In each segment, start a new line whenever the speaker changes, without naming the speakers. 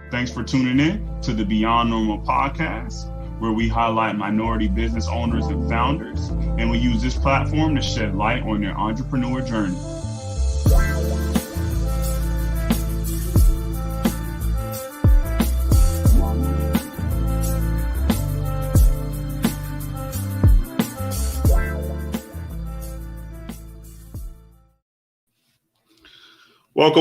Thanks for tuning in to the Beyond Normal podcast, where we highlight minority business owners and founders, and we use this platform to shed light on their entrepreneur journey.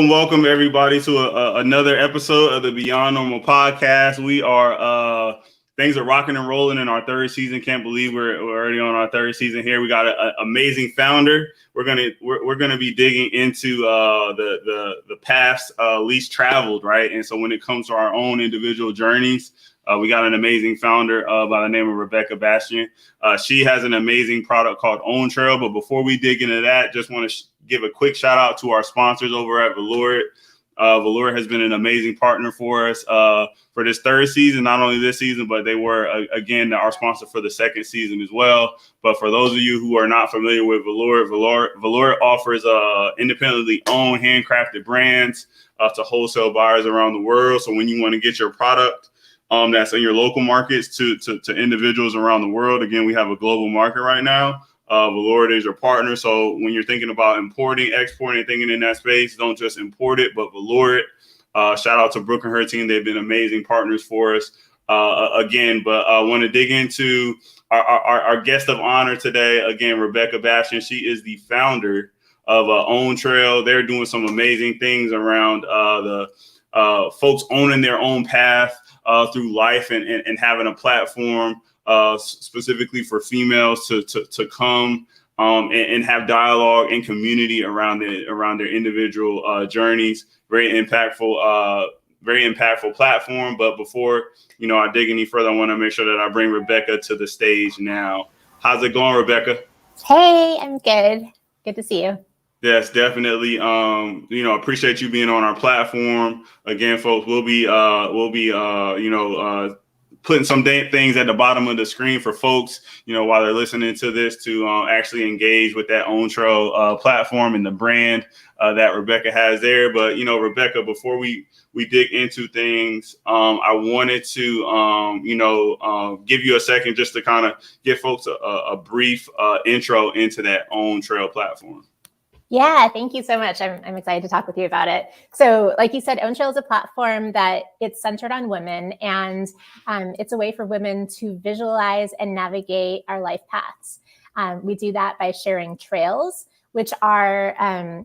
Welcome everybody to another episode of the Beyond Normal podcast. We are things are rocking and rolling in our third season. Can't believe we're already on our third season here. We got an amazing founder. We're gonna be digging into the past least traveled, right? And so when it comes to our own individual journeys, we got an amazing founder by the name of Rebekah Bastian. She has an amazing product called OwnTrail. But before we dig into that, just want to give a quick shout out to our sponsors over at Velour. Velour has been an amazing partner for us for this third season, not only this season, but they were, again, our sponsor for the second season as well. But for those of you who are not familiar with Velour offers independently owned handcrafted brands to wholesale buyers around the world. So when you want to get your product that's in your local markets to individuals around the world, again, we have a global market right now. Velour is your partner. So when you're thinking about importing, exporting, thinking in that space, don't just import it, but Velour it. Shout out to Brooke and her team. They've been amazing partners for us again. But I want to dig into our guest of honor today. Again, Rebekah Bastian. She is the founder of OwnTrail. They're doing some amazing things around the folks owning their own path through life and having a platform specifically for females to come and have dialogue and community around their individual journeys. Very impactful platform. But before I dig any further, I want to make sure that I bring Rebekah to the stage now. How's it going, Rebekah?
Hey, I'm good. Good to see you.
Yes, definitely. Appreciate you being on our platform. Again, folks, we'll be putting some things at the bottom of the screen for folks, while they're listening to this to actually engage with that OwnTrail platform and the brand that Rebekah has there. But, Rebekah, before we dig into things, I wanted to, give you a second just to kind of give folks a brief intro into that OwnTrail platform.
Yeah, thank you so much. I'm excited to talk with you about it. So like you said, OwnTrail is a platform that it's centered on women, and it's a way for women to visualize and navigate our life paths. We do that by sharing trails, which are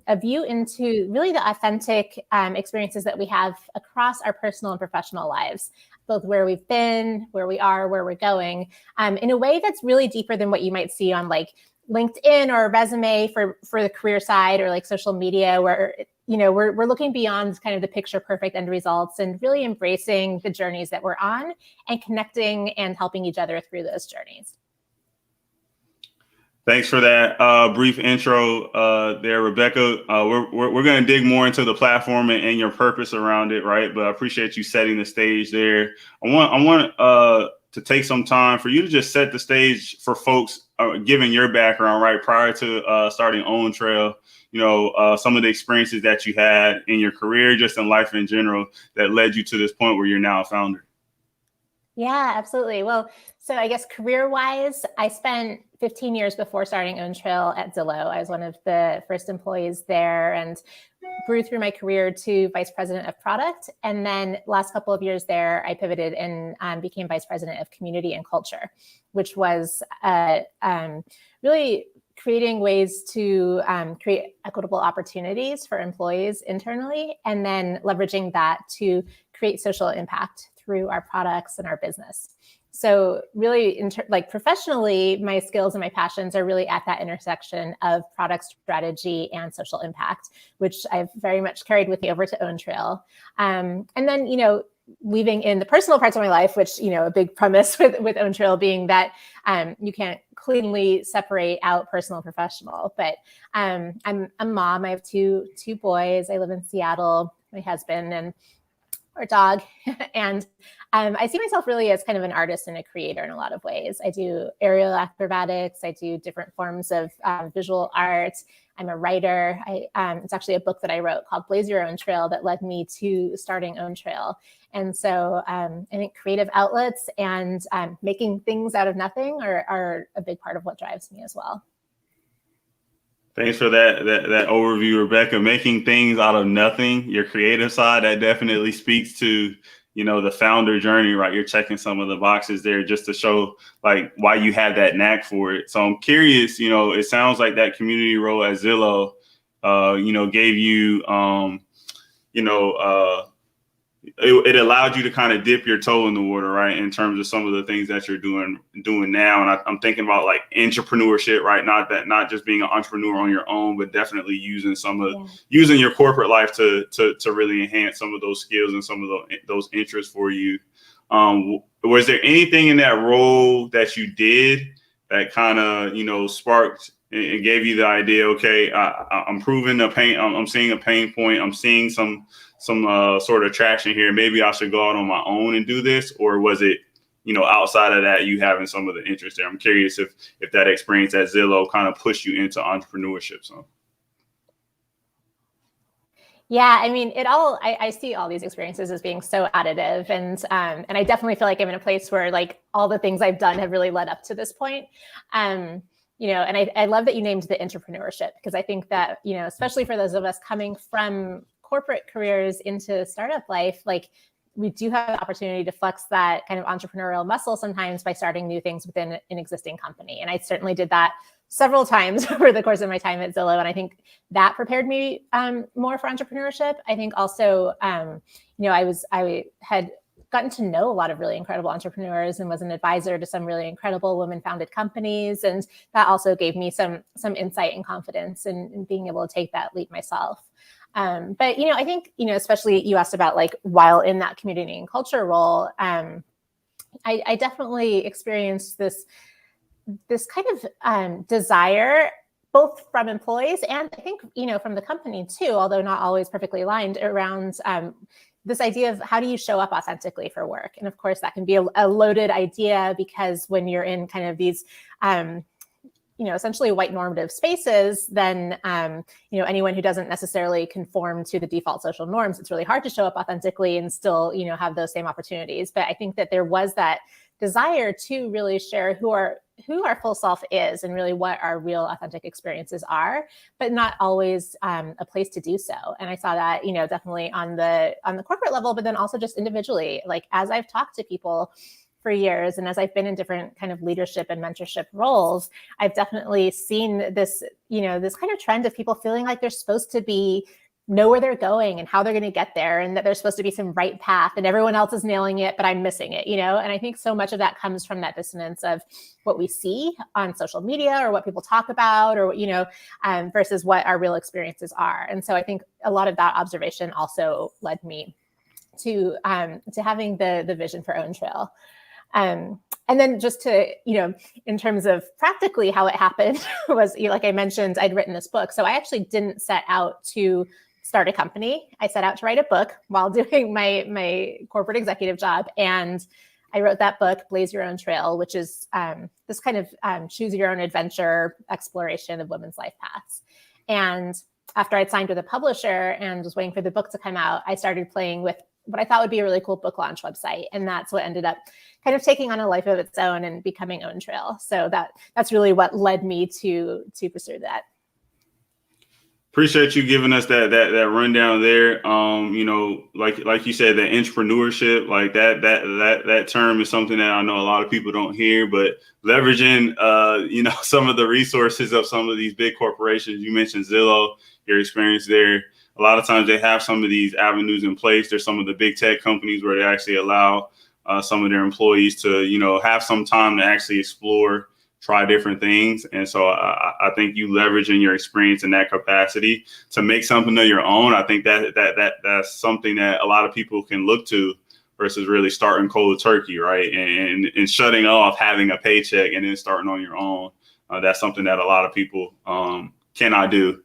a view into really the authentic experiences that we have across our personal and professional lives, both where we've been, where we are, where we're going, in a way that's really deeper than what you might see on like LinkedIn or a resume for the career side or like social media, where, we're looking beyond kind of the picture perfect end results and really embracing the journeys that we're on and connecting and helping each other through those journeys.
Thanks for that brief intro there, Rebekah. We're going to dig more into the platform and your purpose around it, right? But I appreciate you setting the stage there. I want to take some time for you to just set the stage for folks, given your background, right, prior to starting OwnTrail, some of the experiences that you had in your career, just in life in general, that led you to this point where you're now a founder.
Yeah, absolutely. Well, so I guess career-wise, I spent 15 years before starting OwnTrail at Zillow. I was one of the first employees there and grew through my career to vice president of product. And then last couple of years there, I pivoted and became vice president of community and culture, which was really creating ways to create equitable opportunities for employees internally, and then leveraging that to create social impact through our products and our business. So really, professionally, my skills and my passions are really at that intersection of product strategy and social impact, which I've very much carried with me over to OwnTrail. And then, weaving in the personal parts of my life, which, a big premise with OwnTrail being that you can't cleanly separate out personal and professional. But I'm a mom. I have two boys. I live in Seattle, my husband, and or dog. And I see myself really as kind of an artist and a creator in a lot of ways. I do aerial acrobatics. I do different forms of visual art. I'm a writer. It's actually a book that I wrote called Blaze Your Own Trail that led me to starting OwnTrail. And so I think creative outlets and making things out of nothing are a big part of what drives me as well.
Thanks for that overview, Rebekah. Making things out of nothing, your creative side, that definitely speaks to, the founder journey, right? You're checking some of the boxes there just to show like why you have that knack for it. So I'm curious, it sounds like that community role at Zillow, gave you, it allowed you to kind of dip your toe in the water, right? In terms of some of the things that you're doing now. And I'm thinking about like entrepreneurship, right? Not just being an entrepreneur on your own, but definitely using using your corporate life to really enhance some of those skills and some of those interests for you. Was there anything in that role that you did that kind of, sparked and gave you the idea, okay, I'm proving the pain. I'm seeing a pain point. I'm seeing some sort of traction here. Maybe I should go out on my own and do this? Or was it, outside of that, you having some of the interest there? I'm curious if that experience at Zillow kind of pushed you into entrepreneurship. So.
Yeah, I mean, I see all these experiences as being so additive, and I definitely feel like I'm in a place where like all the things I've done have really led up to this point. And I love that you named the entrepreneurship, because I think that, especially for those of us coming from corporate careers into startup life, like we do have the opportunity to flex that kind of entrepreneurial muscle sometimes by starting new things within an existing company. And I certainly did that several times over the course of my time at Zillow. And I think that prepared me more for entrepreneurship. I think also, I had gotten to know a lot of really incredible entrepreneurs and was an advisor to some really incredible women-founded companies. And that also gave me some insight and confidence in being able to take that leap myself. But, I think, especially you asked about like while in that community and culture role, I definitely experienced this kind of desire, both from employees and I think, from the company too, although not always perfectly aligned, around this idea of how do you show up authentically for work? And of course, that can be a loaded idea, because when you're in kind of these, essentially white normative spaces, then, anyone who doesn't necessarily conform to the default social norms, it's really hard to show up authentically and still, have those same opportunities. But I think that there was that desire to really share who our full self is and really what our real authentic experiences are, but not always a place to do so. And I saw that, definitely on the corporate level, but then also just individually, like as I've talked to people for years and as I've been in different kind of leadership and mentorship roles, I've definitely seen this, this kind of trend of people feeling like they're supposed to know where they're going and how they're going to get there, and that there's supposed to be some right path and everyone else is nailing it, but I'm missing it, And I think so much of that comes from that dissonance of what we see on social media or what people talk about, or, versus what our real experiences are. And so I think a lot of that observation also led me to having the vision for OwnTrail. And then just to, in terms of practically how it happened was, like I mentioned, I'd written this book. So I actually didn't set out to start a company. I set out to write a book while doing my corporate executive job. And I wrote that book, Blaze Your Own Trail, which is this kind of choose your own adventure exploration of women's life paths. And after I'd signed with a publisher and was waiting for the book to come out, I started playing with what I thought would be a really cool book launch website. And that's what ended up kind of taking on a life of its own and becoming OwnTrail. So that's really what led me to pursue that.
Appreciate you giving us that rundown there. Like you said, the entrepreneurship, like that term is something that I know a lot of people don't hear, but leveraging, some of the resources of some of these big corporations. You mentioned Zillow, your experience there. A lot of times they have some of these avenues in place. There's some of the big tech companies where they actually allow some of their employees to, have some time to actually explore, try different things. And so I think you leveraging your experience in that capacity to make something of your own. I think that's something that a lot of people can look to versus really starting cold turkey, right? And shutting off having a paycheck and then starting on your own. That's something that a lot of people cannot do.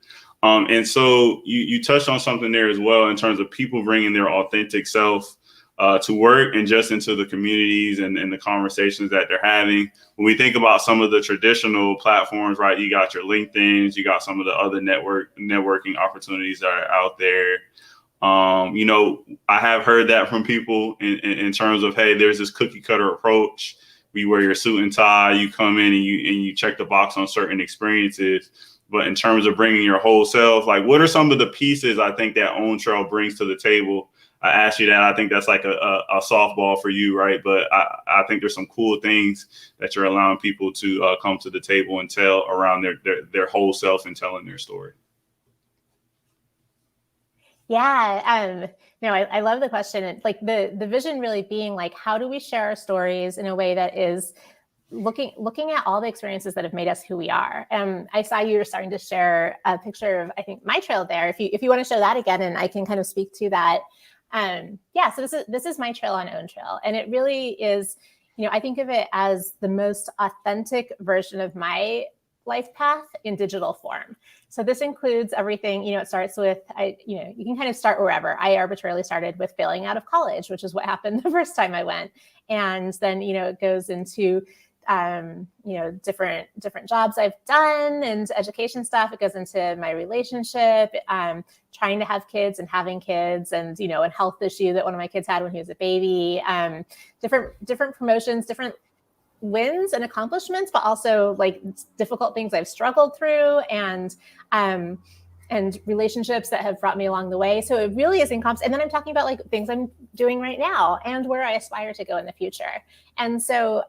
And so you touched on something there as well in terms of people bringing their authentic self to work and just into the communities and the conversations that they're having. When we think about some of the traditional platforms, right, you got your LinkedIn's, you got some of the other networking opportunities that are out there. I have heard that from people in terms of, hey, there's this cookie cutter approach. You wear your suit and tie, you come in and you check the box on certain experiences. But in terms of bringing your whole self, like what are some of the pieces I think that OwnTrail brings to the table? I asked you that. I think that's like a softball for you, right? But I think there's some cool things that you're allowing people to come to the table and tell around their whole self and telling their story.
Yeah. I love the question. It's like the vision really being like, how do we share our stories in a way that is looking at all the experiences that have made us who we are. I saw you were starting to share a picture of, I think, my trail there. If you want to show that again, and I can kind of speak to that. So this is my trail on OwnTrail, and it really is, I think of it as the most authentic version of my life path in digital form. So this includes everything, it starts with, you can kind of start wherever. I arbitrarily started with failing out of college, which is what happened the first time I went. And then, it goes into different jobs I've done and education stuff. It goes into my relationship, trying to have kids and having kids, and a health issue that one of my kids had when he was a baby. Different promotions, different wins and accomplishments, but also like difficult things I've struggled through, and relationships that have brought me along the way. So it really is encompassed. And then I'm talking about like things I'm doing right now and where I aspire to go in the future. And so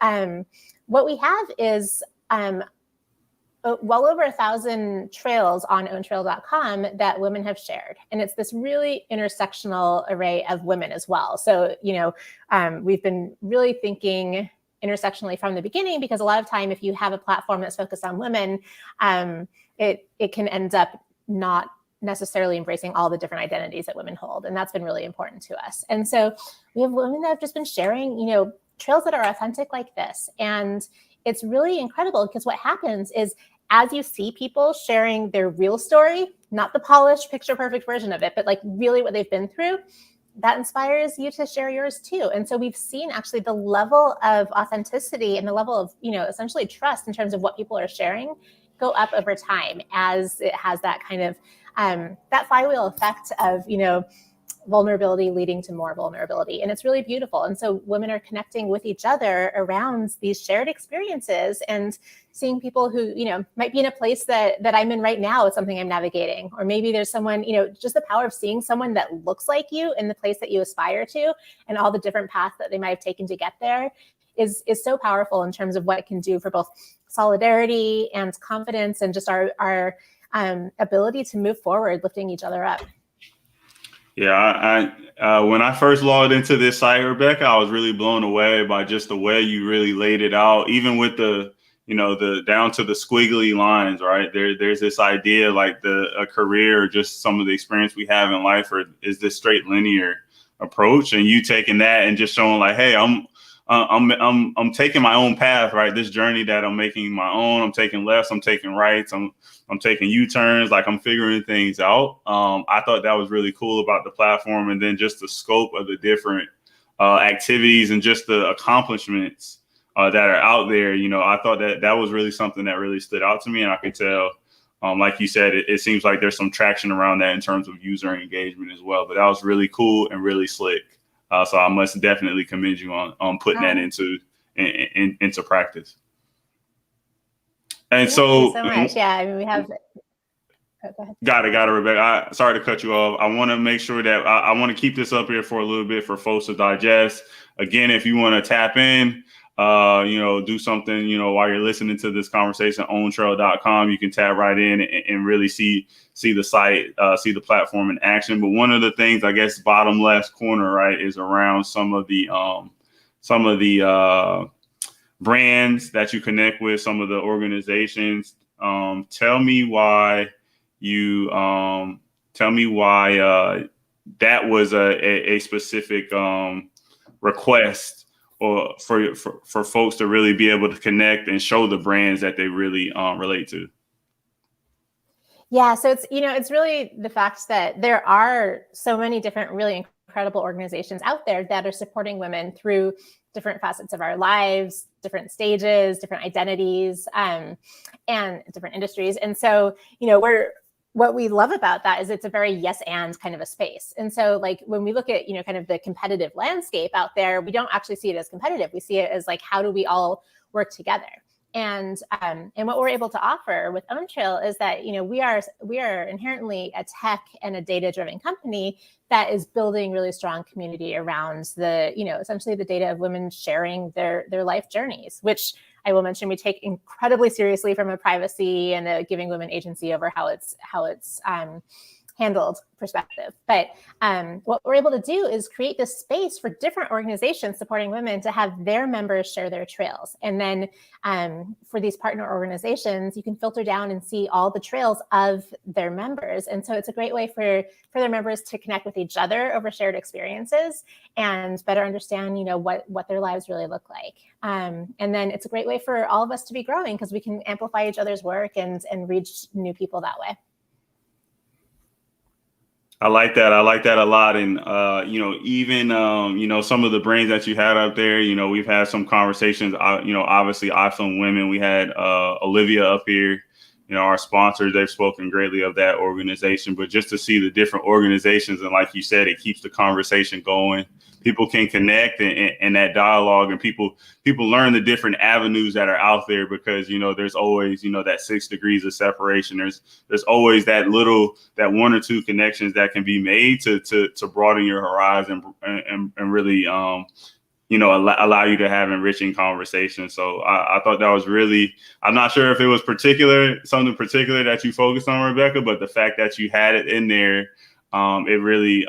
what we have is well over 1,000 trails on OwnTrail.com that women have shared. And it's this really intersectional array of women as well. So, we've been really thinking intersectionally from the beginning, because a lot of time, if you have a platform that's focused on women, it can end up not necessarily embracing all the different identities that women hold. And that's been really important to us. And so we have women that have just been sharing, trails that are authentic like this. And it's really incredible, because what happens is, as you see people sharing their real story, not the polished, picture perfect version of it, but like really what they've been through, that inspires you to share yours too. And so we've seen actually the level of authenticity and the level of, essentially trust in terms of what people are sharing go up over time, as it has that kind of, that flywheel effect of, vulnerability leading to more vulnerability. And it's really beautiful. And so women are connecting with each other around these shared experiences, and seeing people who, might be in a place that I'm in right now. It's something I'm navigating. Or maybe there's someone, just the power of seeing someone that looks like you in the place that you aspire to, and all the different paths that they might have taken to get there is so powerful in terms of what it can do for both solidarity and confidence, and just our ability to move forward, lifting each other up.
Yeah, I when I first logged into this site, Rebekah, I was really blown away by just the way you really laid it out, even with the down to the squiggly lines, right? There's this idea like a career, just some of the experience we have in life, or is this straight linear approach, and you taking that and just showing like, hey, I'm taking my own path, right? This journey that I'm making my own. I'm taking lefts, I'm taking rights, I'm taking U-turns, like I'm figuring things out. I thought that was really cool about the platform, and then just the scope of the different activities and just the accomplishments that are out there. I thought that was really something that really stood out to me, and I could tell, like you said, it seems like there's some traction around that in terms of user engagement as well. But that was really cool and really slick. So I must definitely commend you on putting that into practice. And
Thank you so much. Yeah, I mean, we have. Oh, go ahead.
Got it, Rebekah. Sorry to cut you off. I want to make sure that I want to keep this up here for a little bit for folks to digest. Again, if you want to tap in, do something, while you're listening to this conversation, OwnTrail.com, you can tap right in and really see the site, see the platform in action. But one of the things, I guess, bottom left corner, right, is around some of the brands that you connect with, some of the organizations. Tell me why that was a specific request, or for folks to really be able to connect and show the brands that they really relate to.
Yeah, so it's really the fact that there are so many different really incredible organizations out there that are supporting women through different facets of our lives, different stages, different identities, and different industries. And so, what we love about that is it's a very yes and kind of a space. And so like when we look at, kind of the competitive landscape out there, we don't actually see it as competitive. We see it as like, how do we all work together? And what we're able to offer with OwnTrail is that we are inherently a tech and a data-driven company that is building really strong community around the essentially the data of women sharing their life journeys, which I will mention we take incredibly seriously from a privacy and a giving women agency over how it's handled perspective. But what we're able to do is create this space for different organizations supporting women to have their members share their trails. And then for these partner organizations, you can filter down and see all the trails of their members. And so it's a great way for their members to connect with each other over shared experiences and better understand, what their lives really look like. And then it's a great way for all of us to be growing because we can amplify each other's work and reach new people that way.
I like that. I like that a lot. And, even, some of the brains that you had up there, we've had some conversations, obviously iPhone Women. We had Olivia up here, our sponsors, they've spoken greatly of that organization. But just to see the different organizations, and like you said, it keeps the conversation going. People can connect and that dialogue, and people learn the different avenues that are out there because, there's always, that 6 degrees of separation. There's always that one or two connections that can be made to broaden your horizon and really, allow you to have enriching conversations. So I thought that was really, I'm not sure if it was something particular that you focused on, Rebekah, but the fact that you had it in there, it really,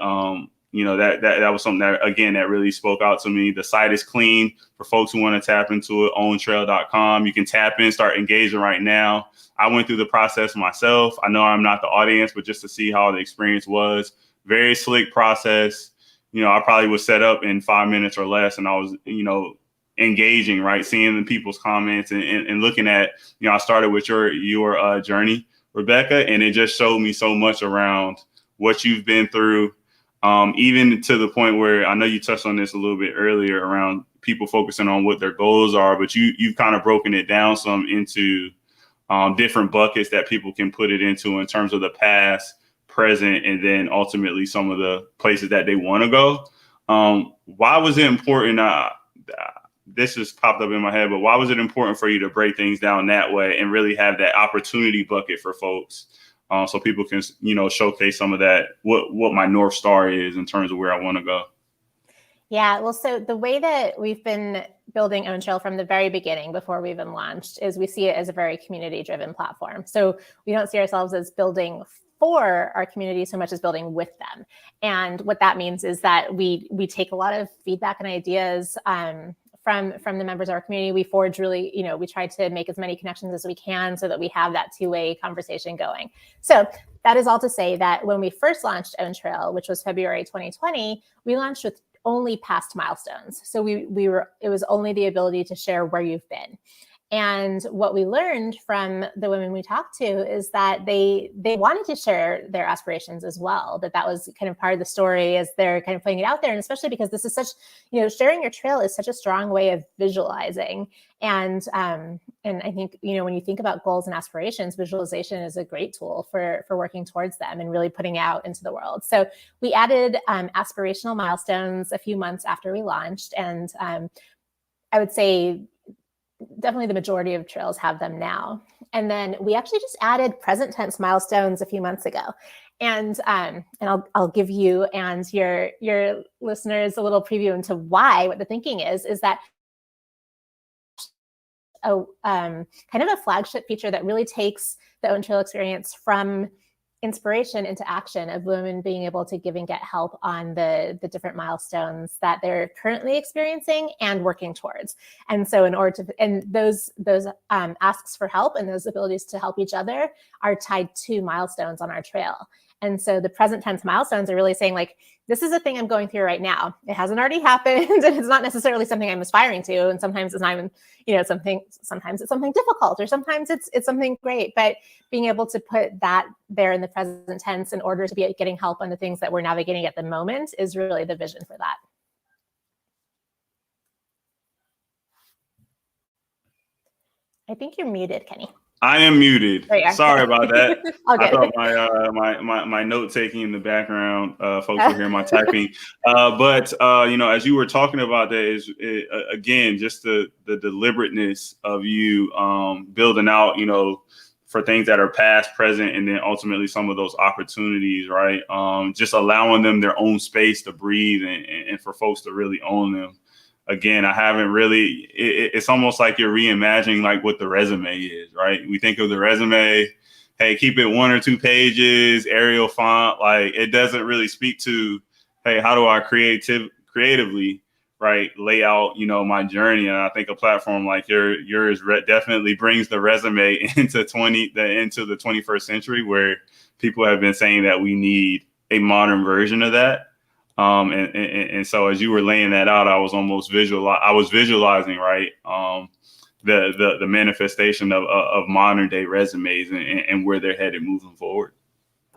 that was something that, again, that really spoke out to me. The site is clean for folks who want to tap into it, OwnTrail.com. You can tap in, start engaging right now. I went through the process myself. I know I'm not the audience, but just to see how the experience was, very slick process. I probably was set up in 5 minutes or less, and I was, engaging, right? Seeing the people's comments and looking at, I started with your journey, Rebekah, and it just showed me so much around what you've been through. Even to the point where I know you touched on this a little bit earlier around people focusing on what their goals are, but you've kind of broken it down some into different buckets that people can put it into in terms of the past, present, and then ultimately some of the places that they want to go. Why was it important? This just popped up in my head, but why was it important for you to break things down that way and really have that opportunity bucket for folks? So people can, showcase some of that, what my North Star is in terms of where I want to go.
Yeah, well, so the way that we've been building OwnTrail from the very beginning, before we even launched, is we see it as a very community-driven platform. So we don't see ourselves as building for our community so much as building with them. And what that means is that we take a lot of feedback and ideas from the members of our community. We forge really, we try to make as many connections as we can so that we have that two-way conversation going. So that is all to say that when we first launched OwnTrail, which was February 2020, we launched with only past milestones. So it was only the ability to share where you've been. And what we learned from the women we talked to is that they wanted to share their aspirations as well, that was kind of part of the story as they're kind of putting it out there. And especially because this is such, sharing your trail is such a strong way of visualizing. And I think, when you think about goals and aspirations, visualization is a great tool for working towards them and really putting out into the world. So we added aspirational milestones a few months after we launched. And I would say definitely the majority of trails have them now. And then we actually just added present tense milestones a few months ago. And I'll give you and your listeners a little preview into what the thinking is that kind of a flagship feature that really takes the OwnTrail experience from inspiration into action of women being able to give and get help on the different milestones that they're currently experiencing and working towards. And so those asks for help and those abilities to help each other are tied to milestones on our trail. And so the present tense milestones are really saying like, this is a thing I'm going through right now. It hasn't already happened, and it's not necessarily something I'm aspiring to. And sometimes it's not even, sometimes it's something difficult, or sometimes it's something great. But being able to put that there in the present tense in order to be getting help on the things that we're navigating at the moment is really the vision for that. I think you're muted, Kenny.
I am muted. Sorry about that.
I
thought my note taking in the background, folks were hearing my typing. But as you were talking about that, again, just the deliberateness of you building out, for things that are past, present, and then ultimately some of those opportunities, right? Just allowing them their own space to breathe and for folks to really own them. Again, I haven't really, it's almost like you're reimagining like what the resume is, right? We think of the resume, hey, keep it 1 or 2 pages, Arial font. Like it doesn't really speak to, hey, how do I creatively, right, lay out, my journey? And I think a platform like yours definitely brings the resume into the 21st century, where people have been saying that we need a modern version of that. And so as you were laying that out, I was visualizing, right, the manifestation of modern day resumes and where they're headed moving forward.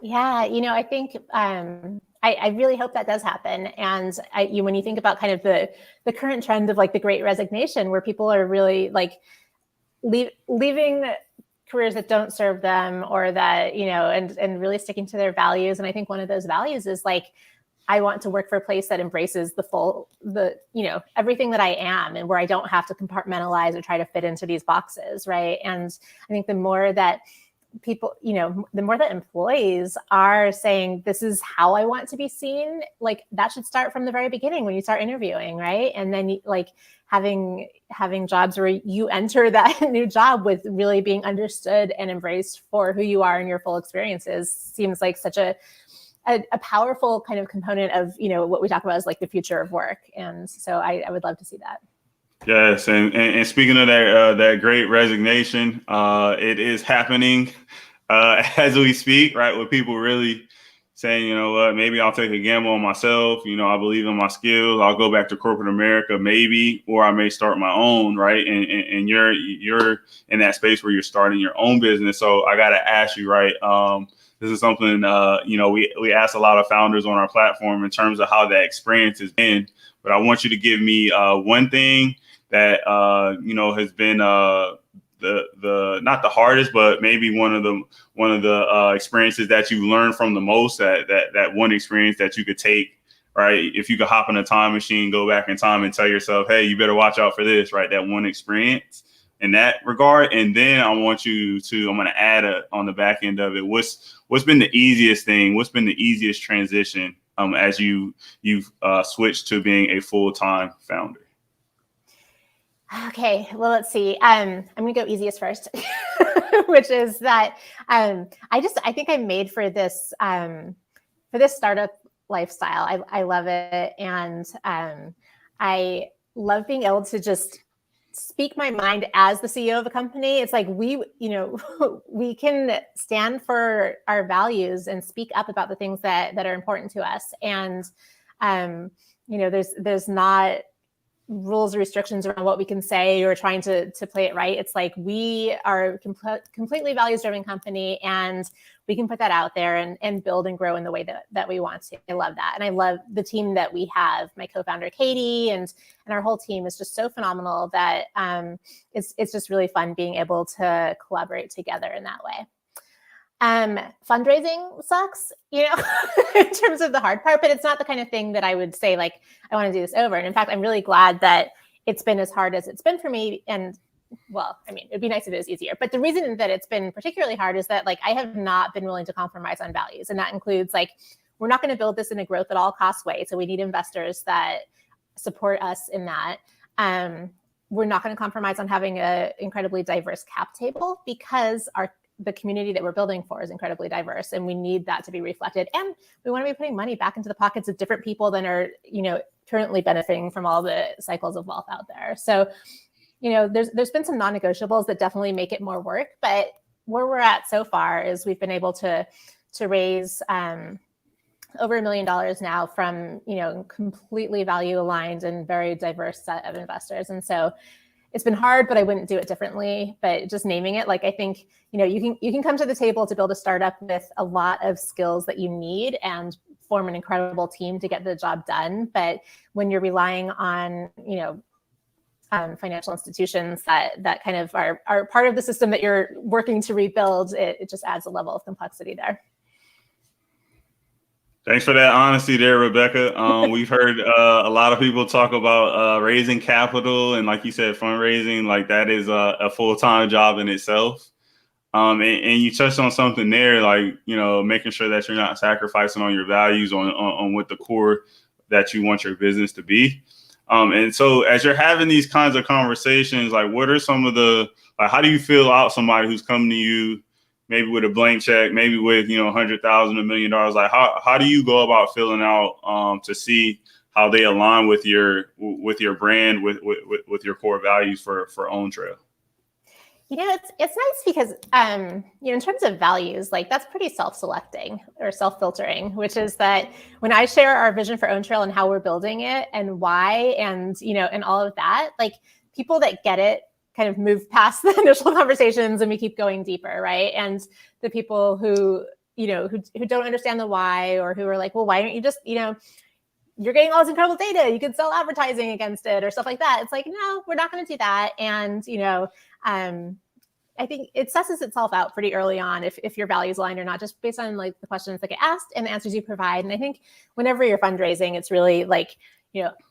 Yeah, I think I really hope that does happen. And when you think about kind of the current trend of like the Great Resignation, where people are really like leaving careers that don't serve them, or that and really sticking to their values. And I think one of those values is like, I want to work for a place that embraces everything that I am, and where I don't have to compartmentalize or try to fit into these boxes, right? And I think the more that people, the more that employees are saying, this is how I want to be seen, like that should start from the very beginning when you start interviewing, right? And then like having jobs where you enter that new job with really being understood and embraced for who you are and your full experiences seems like such a powerful kind of component of, what we talk about is like the future of work. And so I would love to see that.
Yes. And speaking of that Great Resignation, it is happening as we speak, right? With people really saying, you know what, maybe I'll take a gamble on myself. I believe in my skills. I'll go back to corporate America, maybe, or I may start my own, right? And you're in that space where you're starting your own business. So I got to ask you, right? This is something, we ask a lot of founders on our platform in terms of how that experience has been. But I want you to give me one thing that, has been the not the hardest, but maybe one of the experiences that you learned from the most, that one experience that you could take, right? If you could hop in a time machine, go back in time and tell yourself, hey, you better watch out for this, right? That one experience in that regard. And then I'm going to add on the back end of it. What's been the easiest thing? What's been the easiest transition as you've switched to being a full-time founder?
Okay, well, let's see. I'm going to go easiest first, which is that I think I'm made for this startup lifestyle. I love it, and I love being able to just speak my mind as the CEO of a company. It's like we can stand for our values and speak up about the things that are important to us. And there's not rules or restrictions around what we can say or trying to play it right. It's like we are a completely values-driven company, and we can put that out there and build and grow in the way that we want to. I love that. And I love the team that we have. My co-founder, Katie, and our whole team is just so phenomenal that it's just really fun being able to collaborate together in that way. Fundraising sucks, in terms of the hard part, but it's not the kind of thing that I would say, like, I want to do this over. And in fact, I'm really glad that it's been as hard as it's been for me. And well, I mean, it'd be nice if it was easier, but the reason that it's been particularly hard is that, like, I have not been willing to compromise on values. And that includes, like, we're not going to build this in a growth at all costs way. So we need investors that support us in that. We're not going to compromise on having an incredibly diverse cap table, because the community that we're building for is incredibly diverse, and we need that to be reflected. And we want to be putting money back into the pockets of different people than are, currently benefiting from all the cycles of wealth out there. So, there's been some non-negotiables that definitely make it more work, but where we're at so far is we've been able to to raise over $1 million now from, completely value aligned and very diverse set of investors. And so it's been hard, but I wouldn't do it differently. But just naming it, like, I think, you can come to the table to build a startup with a lot of skills that you need and form an incredible team to get the job done. But when you're relying on, financial institutions that kind of are part of the system that you're working to rebuild, it just adds a level of complexity there.
Thanks for that honesty there, Rebekah. We've heard a lot of people talk about raising capital, and like you said, fundraising, like that is a full-time job in itself. And you touched on something there, like, making sure that you're not sacrificing on your values on what the core that you want your business to be. And so as you're having these kinds of conversations, like, what are some of how do you feel out somebody who's coming to you maybe with a blank check, maybe with, $100,000, $1 million? Like, how do you go about filling out to see how they align with your brand, with your core values for OwnTrail?
It's nice because, in terms of values, like, that's pretty self-selecting or self-filtering, which is that when I share our vision for OwnTrail and how we're building it and why, and, and all of that, like, people that get it kind of move past the initial conversations and we keep going deeper, right? And the people who don't understand the why, or who are like, well, why don't you just, you're getting all this incredible data, you could sell advertising against it or stuff like that. It's like, no, we're not going to do that. And, I think it assesses itself out pretty early on if your values aligned or not, just based on like the questions that get asked and the answers you provide. And I think whenever you're fundraising, it's really like,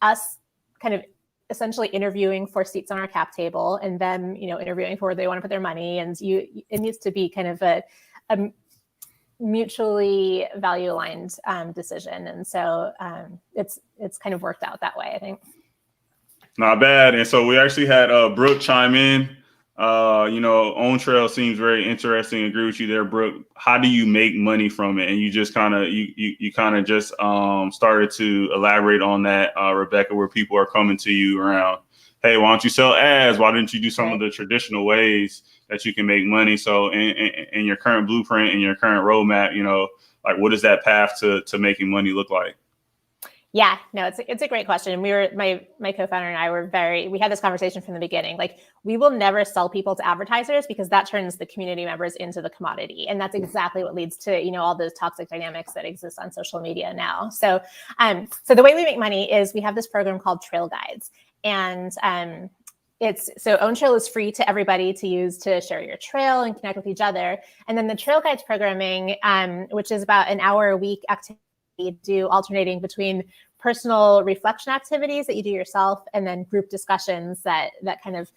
us kind of essentially interviewing for seats on our cap table, and them, interviewing for where they want to put their money. And it needs to be kind of a mutually value aligned decision. And so it's kind of worked out that way, I think.
Not bad. And so we actually had Brooke chime in. OwnTrail seems very interesting. Agree with you there, Brooke. How do you make money from it? And you just kind of you kind of just started to elaborate on that, Rebekah, where people are coming to you around, hey, why don't you sell ads? Why didn't you do some of the traditional ways that you can make money? So in your current blueprint and your current roadmap, like, what does that path to making money look like?
Yeah, no, it's a great question. My co-founder and I we had this conversation from the beginning. Like, we will never sell people to advertisers, because that turns the community members into the commodity. And that's exactly what leads to, all those toxic dynamics that exist on social media now. So the way we make money is we have this program called Trail Guides. And OwnTrail is free to everybody to use to share your trail and connect with each other. And then the Trail Guides programming, which is about an hour a week activity, do alternating between personal reflection activities that you do yourself, and then group discussions that kind of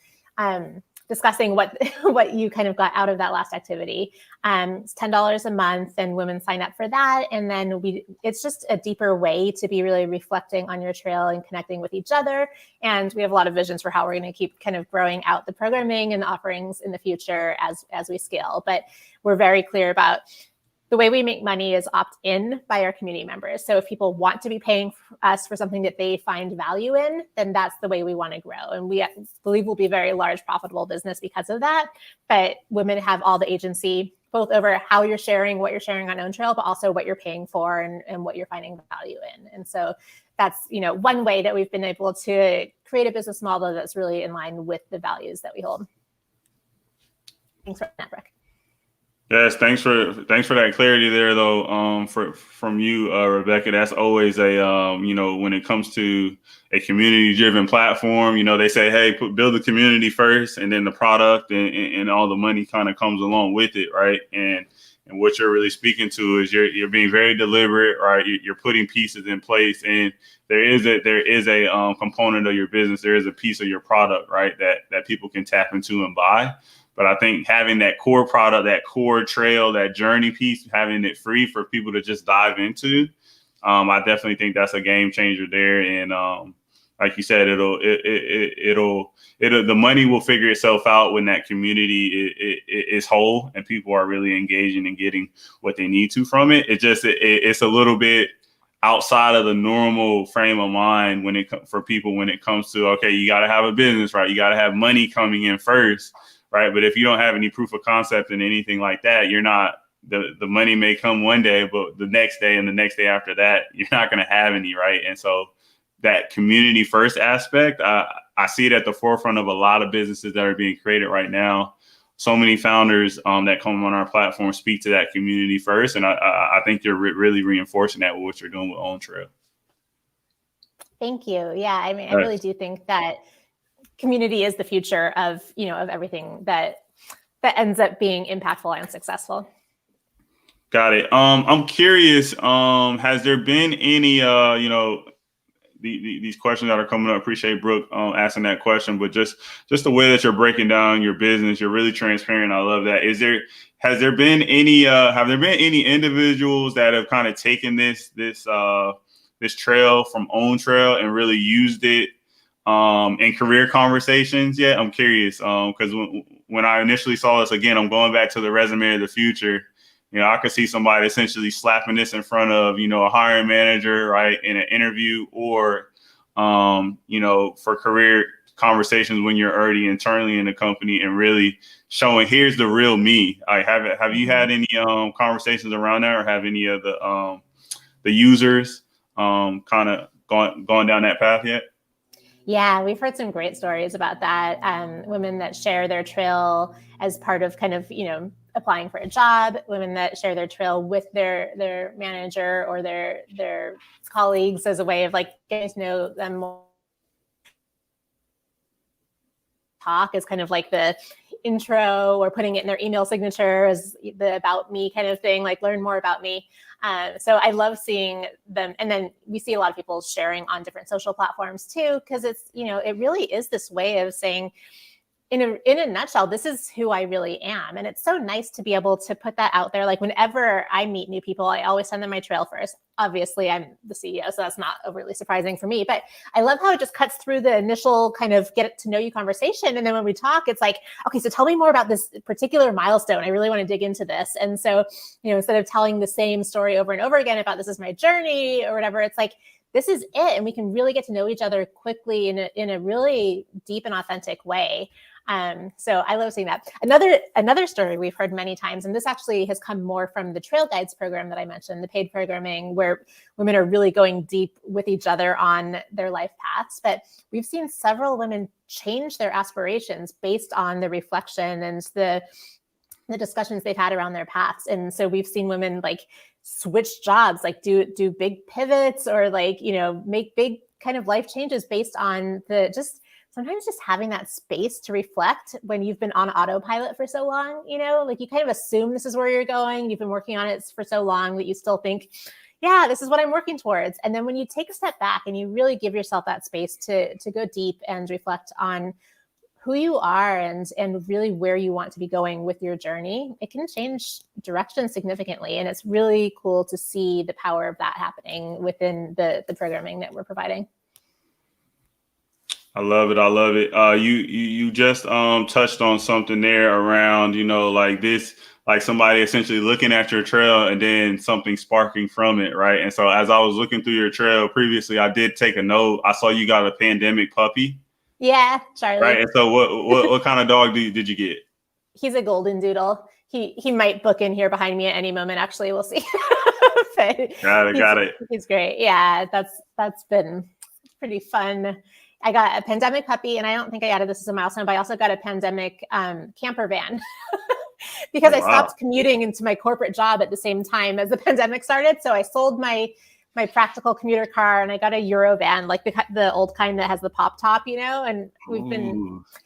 discussing what you kind of got out of that last activity. It's $10 a month, and women sign up for that. And then it's just a deeper way to be really reflecting on your trail and connecting with each other. And we have a lot of visions for how we're going to keep kind of growing out the programming and the offerings in the future as we scale. But we're very clear about the way we make money is opt-in by our community members. So if people want to be paying us for something that they find value in, then that's the way we want to grow. And we believe we'll be a very large, profitable business because of that. But women have all the agency, both over how you're sharing, what you're sharing on OwnTrail, but also what you're paying for and what you're finding value in. And so that's, one way that we've been able to create a business model that's really in line with the values that we hold. Thanks for that, Brooke.
Yes, thanks for that clarity there, though. From you, Rebekah, that's always when it comes to a community-driven platform, they say, hey, build the community first, and then the product and all the money kind of comes along with it, right? And what you're really speaking to is you're being very deliberate, right? You're putting pieces in place, and there is a component of your business, there is a piece of your product, right, that people can tap into and buy. But I think having that core product, that core trail, that journey piece, having it free for people to just dive into, I definitely think that's a game changer there. And like you said, the money will figure itself out when that community is whole and people are really engaging and getting what they need to from it. It's a little bit outside of the normal frame of mind for people when it comes to, okay, you got to have a business, right? You got to have money coming in first. Right. But if you don't have any proof of concept and anything like that, you're not the money may come one day, but the next day and the next day after that, you're not going to have any, right? And so that community first aspect, I see it at the forefront of a lot of businesses that are being created right now. So many founders that come on our platform speak to that community first. And I think you're really reinforcing that with what you're doing with OwnTrail.
Thank you. Yeah, I mean, I really do think that community is the future of, of everything that ends up being impactful and successful.
Got it. I'm curious, has there been any, these questions that are coming up? Appreciate Brooke asking that question, but just the way that you're breaking down your business, you're really transparent. I love that. Have there been any individuals that have kind of taken this trail from OwnTrail and really used it in career conversations yet? I'm curious, because when I initially saw this, again, I'm going back to the resume of the future. I could see somebody essentially slapping this in front of, a hiring manager, right, in an interview, or, for career conversations when you're already internally in the company, and really showing, here's the real me. Have you had any conversations around that, or have any of the users kind of gone down that path yet?
Yeah, we've heard some great stories about that. Women that share their trail as part of kind of, applying for a job, women that share their trail with their manager or their colleagues as a way of like getting to know them more. Talk is kind of like the intro, or putting it in their email signature as the about me kind of thing, like learn more about me. So I love seeing them. And then we see a lot of people sharing on different social platforms too, because it's, it really is this way of saying, in a nutshell, this is who I really am. And it's so nice to be able to put that out there. Like whenever I meet new people, I always send them my trail first. Obviously, I'm the CEO, so that's not overly surprising for me. But I love how it just cuts through the initial kind of get to know you conversation. And then when we talk, it's like, okay, so tell me more about this particular milestone. I really want to dig into this. And so, instead of telling the same story over and over again about this is my journey or whatever, it's like, this is it. And we can really get to know each other quickly in a really deep and authentic way. So I love seeing that. Another story we've heard many times, and this actually has come more from the Trail Guides program that I mentioned, the paid programming, where women are really going deep with each other on their life paths. But we've seen several women change their aspirations based on the reflection and the discussions they've had around their paths. And so we've seen women like switch jobs, like do big pivots, or like, make big kind of life changes based on sometimes just having that space to reflect when you've been on autopilot for so long, like you kind of assume this is where you're going. You've been working on it for so long that you still think, yeah, this is what I'm working towards. And then when you take a step back and you really give yourself that space to go deep and reflect on who you are and really where you want to be going with your journey, it can change direction significantly. And it's really cool to see the power of that happening within the programming that we're providing.
I love it. You just touched on something there around, like this, like somebody essentially looking at your trail and then something sparking from it, right? And so as I was looking through your trail previously, I did take a note. I saw you got a pandemic puppy.
Yeah, Charlie.
Right. And so what kind of dog did you get?
He's a golden doodle. He might book in here behind me at any moment. Actually, we'll see. Got it. He's great. Yeah, that's been pretty fun. I got a pandemic puppy, and I don't think I added this as a milestone, but I also got a pandemic camper van because I stopped commuting into my corporate job at the same time as the pandemic started. So I sold my practical commuter car, and I got a Eurovan, like the old kind that has the pop top, and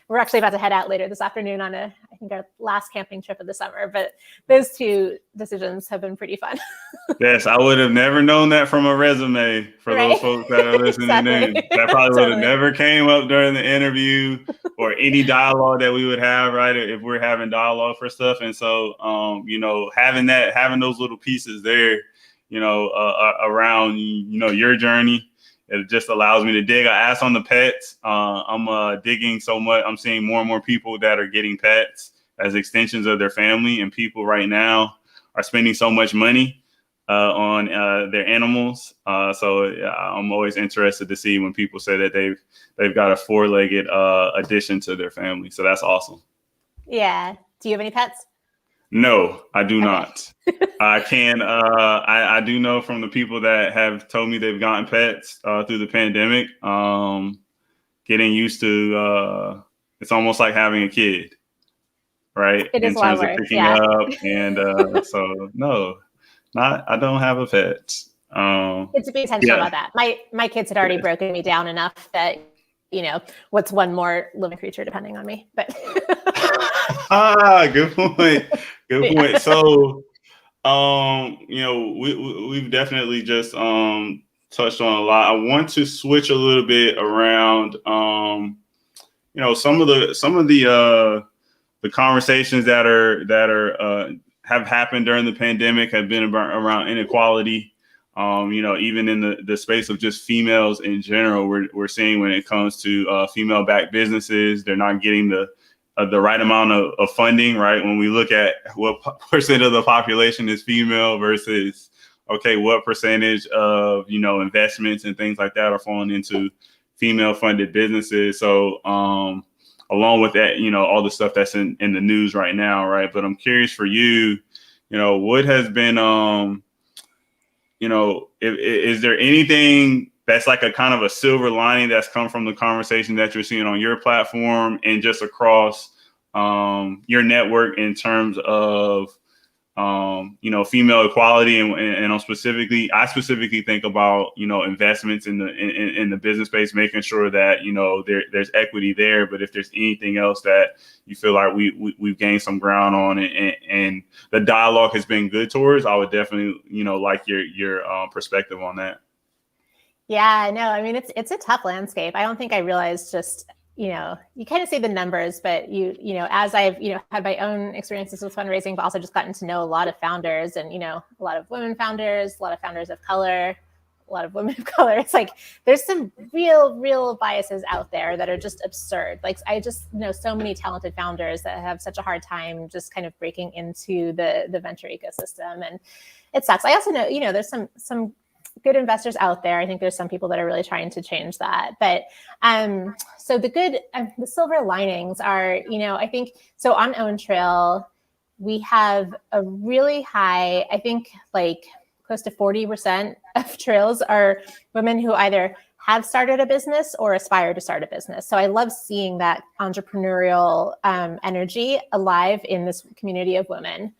we're actually about to head out later this afternoon on I think our last camping trip of the summer. But those two decisions have been pretty fun.
Yes, I would have never known that from a resume for those folks that are listening in. That probably would have never came up during the interview or any dialogue that we would have, right? If we're having dialogue for stuff. And so, having those little pieces there, around, your journey, it just allows me to dig. I asked on the pets. I'm digging so much. I'm seeing more and more people that are getting pets as extensions of their family, and people right now are spending so much money on their animals. So I'm always interested to see when people say that they've got a 4-legged addition to their family. So that's awesome.
Yeah. Do you have any pets?
No, I do
Okay.
not. I can. I do know from the people that have told me they've gotten pets through the pandemic. Getting used to it's almost like having a kid, right?
It is
In
a lot of
terms of
work.
picking
Yeah.
up, and so no, not. I don't have a pet.
It's to be intentional about that. My kids had already broken me down enough that, what's one more living creature depending on me, but.
Good point. Good point.
Yeah.
So, we've definitely just touched on a lot. I want to switch a little bit around. Some of the conversations that have happened during the pandemic have been around inequality. Even in the space of just females in general, we're seeing when it comes to female-backed businesses, they're not getting the right amount of funding, right? When we look at what percent of the population is female versus, okay, what percentage of, investments and things like that are falling into female-funded businesses. So along with that, all the stuff that's in the news right now, right? But I'm curious for you, what has been, is there anything that's like a kind of a silver lining that's come from the conversation that you're seeing on your platform and just across your network in terms of female equality and I specifically think about investments in the business space, making sure that there's equity there. But if there's anything else that you feel like we've gained some ground on and the dialogue has been good towards, I would definitely like your perspective on that.
Yeah, no, I mean, it's a tough landscape. I don't think I realized just, you kind of see the numbers, but as I've, had my own experiences with fundraising, but also just gotten to know a lot of founders and, a lot of women founders, a lot of founders of color, a lot of women of color. It's like, there's some real biases out there that are just absurd. Like, I just know so many talented founders that have such a hard time just kind of breaking into the venture ecosystem. And it sucks. I also know, there's some good investors out there. I think there's some people that are really trying to change that. But so the silver linings are, I think, so on OwnTrail, we have a really high, I think like close to 40% of trails are women who either have started a business or aspire to start a business. So I love seeing that entrepreneurial energy alive in this community of women.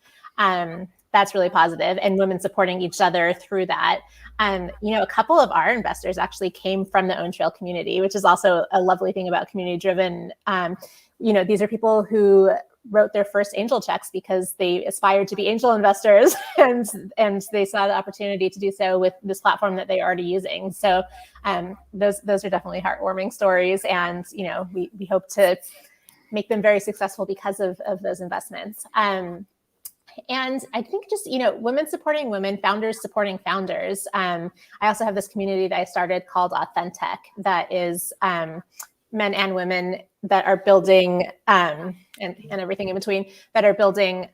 That's really positive, and women supporting each other through that. A couple of our investors actually came from the OwnTrail community, which is also a lovely thing about community-driven. These are people who wrote their first angel checks because they aspired to be angel investors, and they saw the opportunity to do so with this platform that they're already using. So those are definitely heartwarming stories, and we hope to make them very successful because of those investments. And I think just, women supporting women, founders supporting founders. I also have this community that I started called Authentic that is men and women that are building, and everything in between, that are building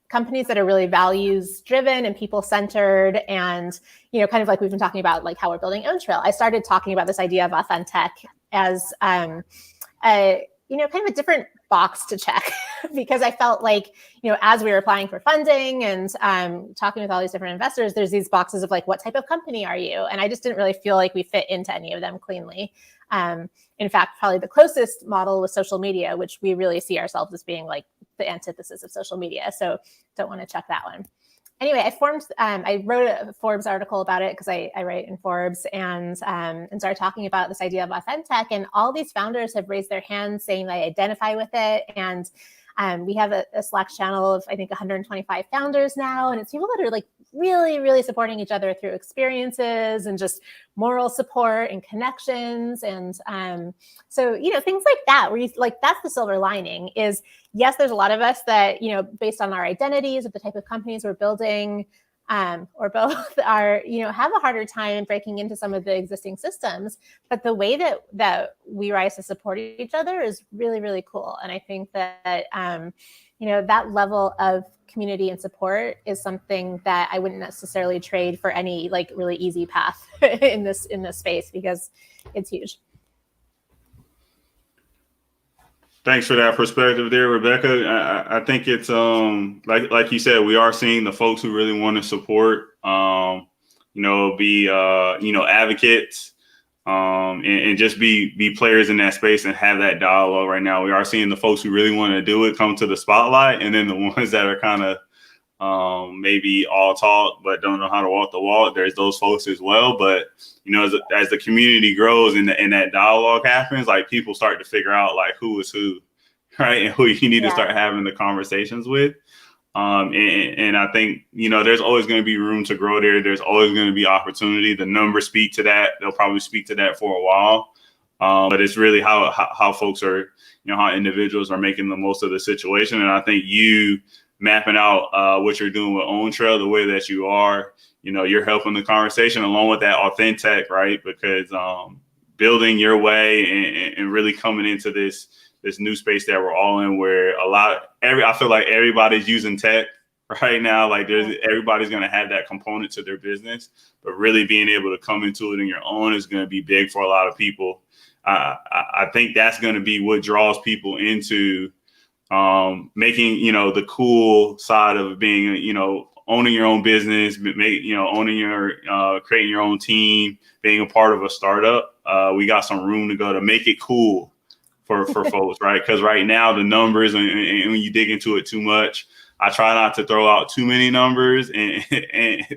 companies that are really values driven and people centered, and kind of like we've been talking about, like how we're building OwnTrail. I started talking about this idea of Authentic as kind of a different box to check because I felt like, as we were applying for funding and talking with all these different investors, there's these boxes of like, what type of company are you? And I just didn't really feel like we fit into any of them cleanly. In fact, probably the closest model was social media, which we really see ourselves as being like the antithesis of social media. So don't want to check that one. Anyway, I wrote a Forbes article about it because I write in Forbes, and started talking about this idea of Authentic, and all these founders have raised their hands saying they identify with it. And we have a Slack channel of, I think, 125 founders now. And it's people that are like really, really supporting each other through experiences and just moral support and connections. And so, things like that, where that's the silver lining is, yes, there's a lot of us that, based on our identities of the type of companies we're building, or both are, have a harder time breaking into some of the existing systems. But the way that we rise to support each other is really, really cool. And I think that, that level of community and support is something that I wouldn't necessarily trade for any like really easy path in this space, because it's huge.
Thanks for that perspective there, Rebekah. I think it's like you said, we are seeing the folks who really want to support, be advocates, and just be players in that space and have that dialogue. Right now, we are seeing the folks who really want to do it come to the spotlight, and then the ones that are kind of maybe all talk but don't know how to walk the walk. There's those folks as well. But as the community grows and that dialogue happens, like people start to figure out like who is who, right, and who you need to start having the conversations with. And I think there's always going to be room to grow there. There's always going to be opportunity. The numbers speak to that. They'll probably speak to that for a while. But it's really how folks are, how individuals are making the most of the situation. And I think you mapping out what you're doing with OwnTrail, the way that you are, you're helping the conversation along with that authentic, right? Because building your way and really coming into this new space that we're all in, where I feel like everybody's using tech right now. Like everybody's going to have that component to their business, but really being able to come into it in your own is going to be big for a lot of people. I think that's going to be what draws people into making, the cool side of being, owning your own business, owning creating your own team, being a part of a startup. We got some room to go to make it cool for folks, right? Because right now the numbers, and when you dig into it too much, I try not to throw out too many numbers and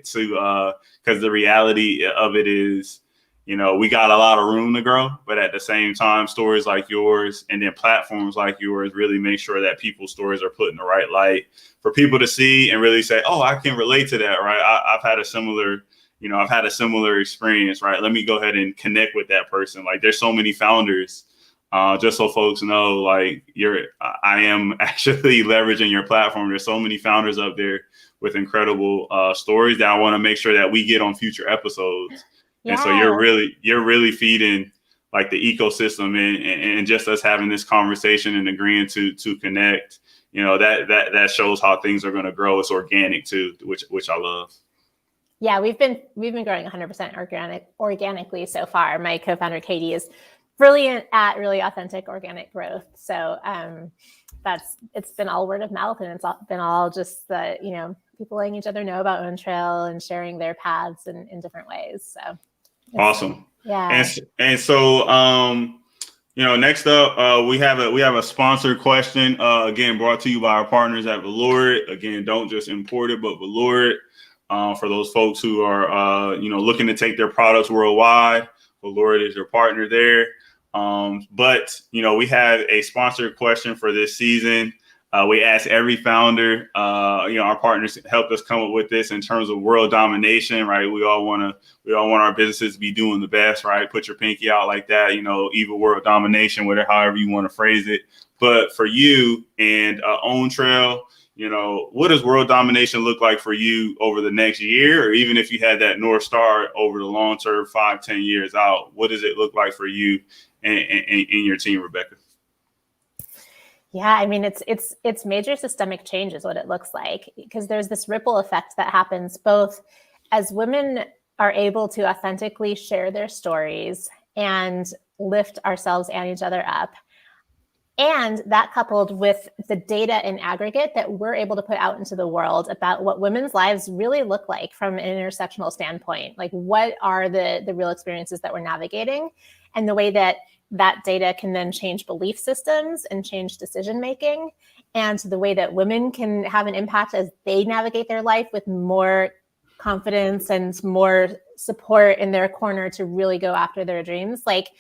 to because the reality of it is, we got a lot of room to grow, but at the same time, stories like yours and then platforms like yours really make sure that people's stories are put in the right light for people to see and really say, oh, I can relate to that, right? I've had a similar experience, right? Let me go ahead and connect with that person. Like there's so many founders, just so folks know, like I am actually leveraging your platform. There's so many founders up there with incredible stories that I want to make sure that we get on future episodes. And so you're really feeding like the ecosystem and just us having this conversation and agreeing to connect, that shows how things are going to grow. It's organic too, which I love.
Yeah, we've been growing 100% organically so far. My co-founder Katie is brilliant at really authentic organic growth. So it's been all word of mouth, and it's been all just the people letting each other know about OwnTrail and sharing their paths in different ways. So
awesome.
Yeah.
And so next up we have a sponsored question, again brought to you by our partners at Velour. Again, don't just import it, but Velour. For those folks who are looking to take their products worldwide, Velour is your partner there. But we have a sponsored question for this season. We ask every founder, our partners helped us come up with this in terms of world domination, right? We all want our businesses to be doing the best, right? Put your pinky out like that, even world domination, whatever, however you want to phrase it. But for you and OwnTrail, what does world domination look like for you over the next year? Or even if you had that North Star over the long term, 5-10 years out, what does it look like for you and your team, Rebekah?
Yeah, I mean, it's major systemic change is what it looks like, because there's this ripple effect that happens both as women are able to authentically share their stories and lift ourselves and each other up. And that coupled with the data in aggregate that we're able to put out into the world about what women's lives really look like from an intersectional standpoint. Like, what are the real experiences that we're navigating, and the way that data can then change belief systems and change decision-making, and the way that women can have an impact as they navigate their life with more confidence and more support in their corner to really go after their dreams. Like,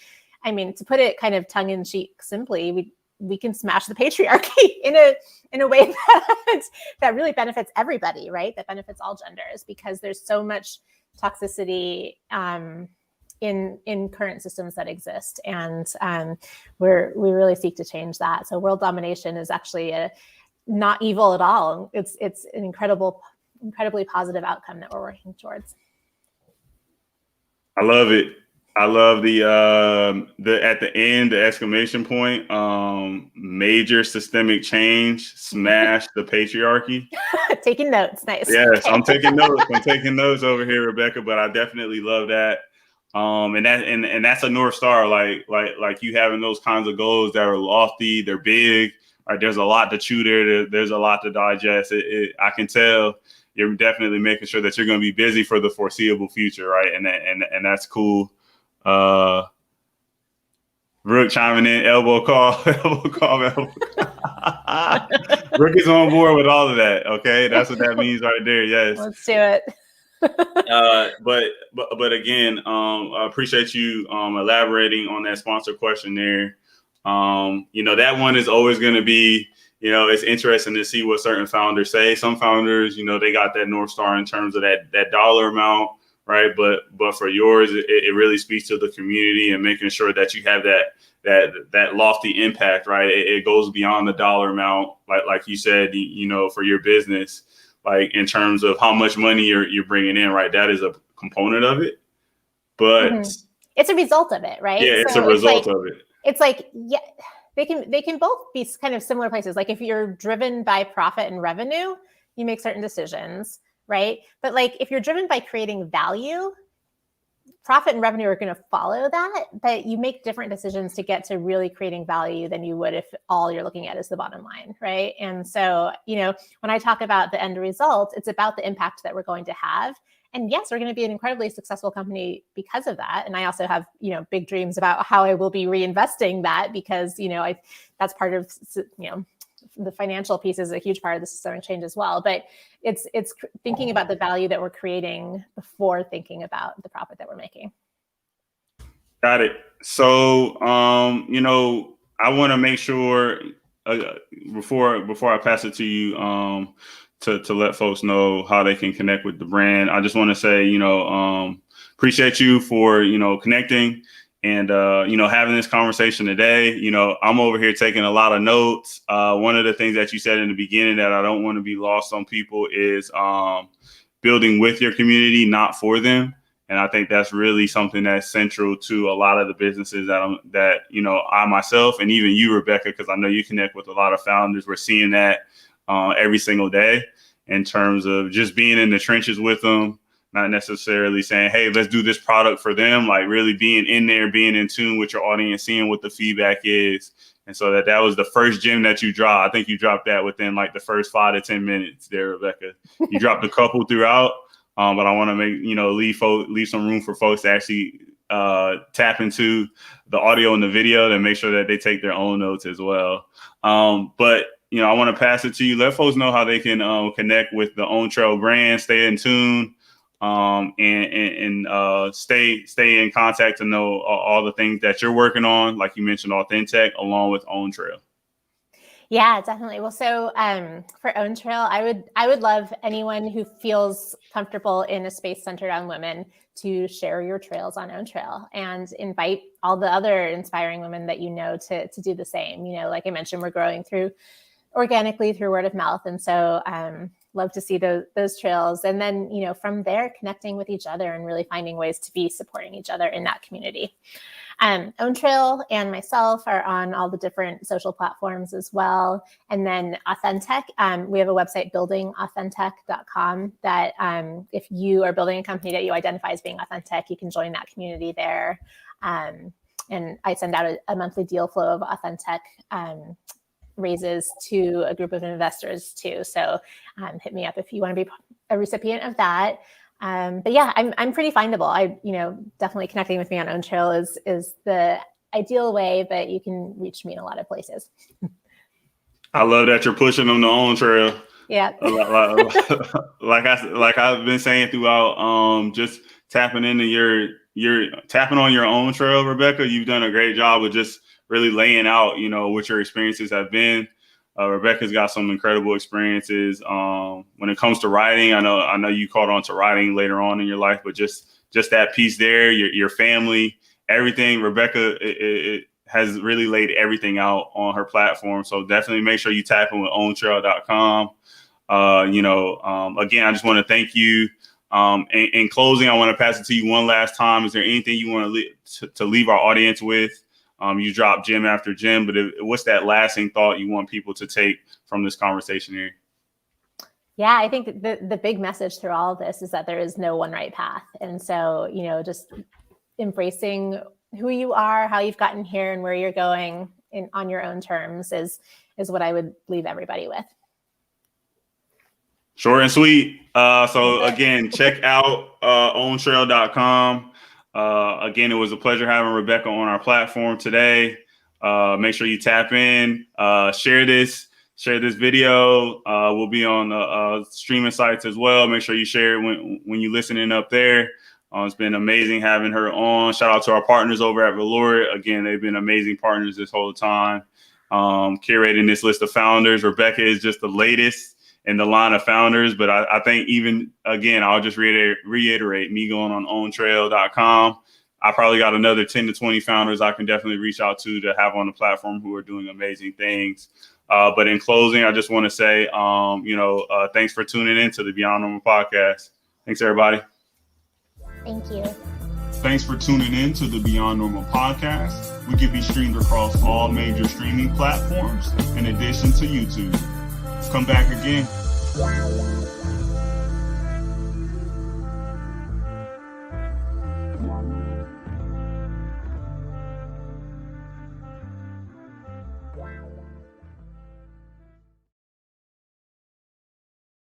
I mean, to put it kind of tongue-in-cheek simply, we can smash the patriarchy in a way that really benefits everybody, right? That benefits all genders, because there's so much toxicity in current systems that exist, and we really seek to change that. So world domination is actually not evil at all. It's an incredibly positive outcome that we're working towards.
I love it. I love the at the end, the exclamation point, major systemic change, smash the patriarchy.
Taking notes. Nice.
Yes, I'm taking notes. I'm taking notes over here, Rebekah, but I definitely love that. And that's a North Star, like you having those kinds of goals that are lofty, they're big, right? There's a lot to chew there. There's a lot to digest. I can tell you're definitely making sure that you're going to be busy for the foreseeable future, right? And that's cool. Brooke chiming in, elbow call. Brooke is on board with all of that. Okay, that's what that means right there. Yes.
Let's do it.
But again, I appreciate you elaborating on that sponsor question there. That one is always going to be, it's interesting to see what certain founders say. Some founders, they got that North Star in terms of that dollar amount, right? But for yours, it really speaks to the community and making sure that you have that lofty impact, right? It goes beyond the dollar amount, like you said, for your business. Like in terms of how much money you're bringing in, right? That is a component of it, but
it's a result of it, right?
Yeah, it's a result of it.
It's like, yeah, they can both be kind of similar places. Like if you're driven by profit and revenue, you make certain decisions, right? But like if you're driven by creating value, profit and revenue are going to follow that, but you make different decisions to get to really creating value than you would if all you're looking at is the bottom line, right? And so, when I talk about the end result, it's about the impact that we're going to have. And yes, we're going to be an incredibly successful company because of that. And I also have, big dreams about how I will be reinvesting that because, that's part of, the financial piece is a huge part of the systemic change as well. But it's thinking about the value that we're creating before thinking about the profit that we're making.
Got it. So, I want to make sure before I pass it to you, to let folks know how they can connect with the brand. I just want to say, appreciate you for, connecting and, having this conversation today. I'm over here taking a lot of notes. One of the things that you said in the beginning that I don't want to be lost on people is building with your community, not for them. And I think that's really something that's central to a lot of the businesses that I myself and even you, Rebekah, because I know you connect with a lot of founders. We're seeing that every single day in terms of just being in the trenches with them, not necessarily saying, hey, let's do this product for them, like really being in there, being in tune with your audience, seeing what the feedback is. And so that was the first gem that you dropped. I think you dropped that within like the first 5 to 10 minutes there, Rebekah. You dropped a couple throughout, but I want to make, leave some room for folks to actually tap into the audio and the video to make sure that they take their own notes as well. But I want to pass it to you. Let folks know how they can connect with the OwnTrail brand, stay in tune, and stay in contact to know all the things that you're working on, like you mentioned, Authentic, along with OwnTrail.
Yeah, definitely. Well, so for OwnTrail, I would love anyone who feels comfortable in a space centered on women to share your trails on OwnTrail and invite all the other inspiring women that to do the same. Like I mentioned, we're growing organically through word of mouth. And so love to see those trails. And then, from there, connecting with each other and really finding ways to be supporting each other in that community. OwnTrail and myself are on all the different social platforms as well. And then Authentic, we have a website, buildingauthentic.com, that if you are building a company that you identify as being authentic, you can join that community there. And I send out a monthly deal flow of Authentic raises to a group of investors too. So hit me up if you want to be a recipient of that. But yeah, I'm pretty findable. Definitely connecting with me on OwnTrail is the ideal way, but you can reach me in a lot of places.
I love that you're pushing them to OwnTrail.
Yeah.
like I've been saying throughout, just tapping into your tapping on your own trail, Rebekah. You've done a great job with just really laying out, what your experiences have been. Rebekah's got some incredible experiences when it comes to writing. I know you caught on to writing later on in your life, but just that piece there, your family, everything. Rebekah it has really laid everything out on her platform. So definitely make sure you tap in with owntrail.com. Again, I just want to thank you. In closing, I want to pass it to you one last time. Is there anything you want to leave our audience with? You dropped gem after gem, but what's that lasting thought you want people to take from this conversation here?
Yeah, I think the big message through all of this is that there is no one right path. And so, just embracing who you are, how you've gotten here, and where you're going on your own terms is what I would leave everybody with.
Short and sweet. So again, check out OwnTrail.com. Again, it was a pleasure having Rebekah on our platform today. Make sure you tap in, share this video. We'll be on the streaming sites as well. Make sure you share it when you're listening up there. It's been amazing having her on. Shout out to our partners over at Valora. Again, they've been amazing partners this whole time. Curating this list of founders. Rebekah is just the latest in the line of founders, but I think even, again, I'll just reiterate me going on OwnTrail.com. I probably got another 10 to 20 founders I can definitely reach out to have on the platform who are doing amazing things. But in closing, I just want to say, thanks for tuning in to the Beyond Normal podcast. Thanks, everybody.
Thank you.
Thanks for tuning in to the Beyond Normal podcast. We can be streamed across all major streaming platforms in addition to YouTube. Come back again.